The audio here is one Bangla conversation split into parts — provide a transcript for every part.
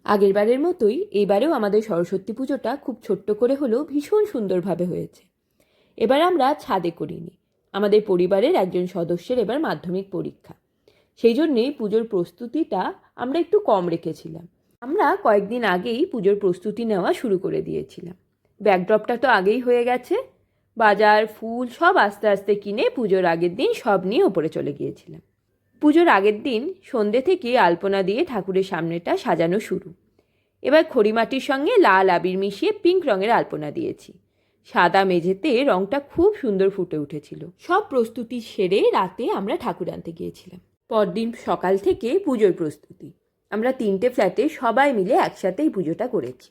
আগেরবারের মতোই এবারেও আমাদের সরস্বতী পুজোটা খুব ছোট্ট করে হলেও ভীষণ সুন্দরভাবে হয়েছে। এবার আমরা ছাদে করিনি, আমাদের পরিবারের একজন সদস্যের এবার মাধ্যমিক পরীক্ষা, সেই জন্যেই পুজোর প্রস্তুতিটা আমরা একটু কম রেখেছিলাম। আমরা কয়েকদিন আগেই পুজোর প্রস্তুতি নেওয়া শুরু করে দিয়েছিলাম। ব্যাকড্রপটা তো আগেই হয়ে গেছে, বাজার ফুল সব আস্তে আস্তে কিনে পুজোর আগের দিন সব নিয়ে ওপরে চলে গিয়েছিলাম। পুজোর আগের দিন সন্ধ্যে থেকে আলপনা দিয়ে ঠাকুরের সামনেটা সাজানো শুরু। এবার খড়িমাটির সঙ্গে লাল আবির মিশিয়ে পিঙ্ক রঙের আলপনা দিয়েছি। সাদা মেঝেতে রঙটা খুব সুন্দর ফুটে উঠেছিল। সব প্রস্তুতি সেরে রাতে আমরা ঠাকুর আনতে গিয়েছিলাম। পরদিন সকাল থেকে পুজোর প্রস্তুতি। আমরা 3টে ফ্ল্যাটে সবাই মিলে একসাথেই পুজোটা করেছি।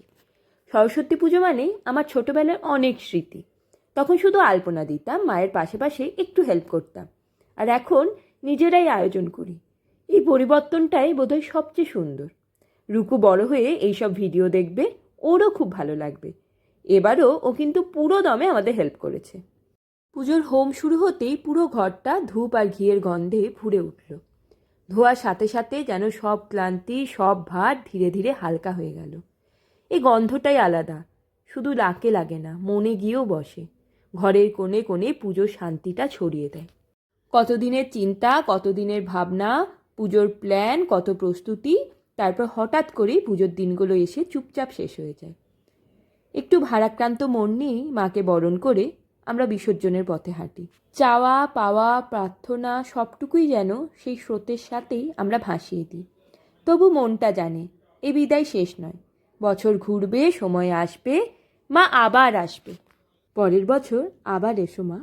সরস্বতী পুজো মানে আমার ছোটোবেলার অনেক স্মৃতি। তখন শুধু আলপনা দিতাম, মায়ের পাশে পাশে একটু হেল্প করতাম, আর এখন নিজেরাই আয়োজন করি। এই পরিবর্তনটাই বোধহয় সবচেয়ে সুন্দর। রুকু বড় হয়ে এইসব ভিডিও দেখবে, ওরও খুব ভালো লাগবে। এবারও ও কিন্তু পুরো দমে আমাদের হেল্প করেছে। পুজোর হোম শুরু হতেই পুরো ঘরটা ধূপ আর ঘিয়ের গন্ধে ভরে উঠল। ধোয়ার সাথে সাথে যেন সব ক্লান্তি, সব ভার ধীরে ধীরে হালকা হয়ে গেল। এই গন্ধটাই আলাদা, শুধু নাকে লাগে না, মনে গিয়েও বসে। ঘরের কোণে কোণে পুজোর শান্তিটা ছড়িয়ে দেয়। কতদিনের চিন্তা, কতদিনের ভাবনা, পুজোর প্ল্যান, কত প্রস্তুতি, তারপর হঠাৎ করেই পুজোর দিনগুলো এসে চুপচাপ শেষ হয়ে যায়। একটু ভারাক্রান্ত মন নিয়েই মাকে বরণ করে আমরা বিসর্জনের পথে হাঁটি। চাওয়া পাওয়া প্রার্থনা সবটুকুই যেন সেই স্রোতের সাথেই আমরা ভাসিয়ে দিই। তবু মনটা জানে এ বিদায় শেষ নয়, বছর ঘুরবে, সময় আসবে, মা আবার আসবে। পরের বছর আবার এসো মা।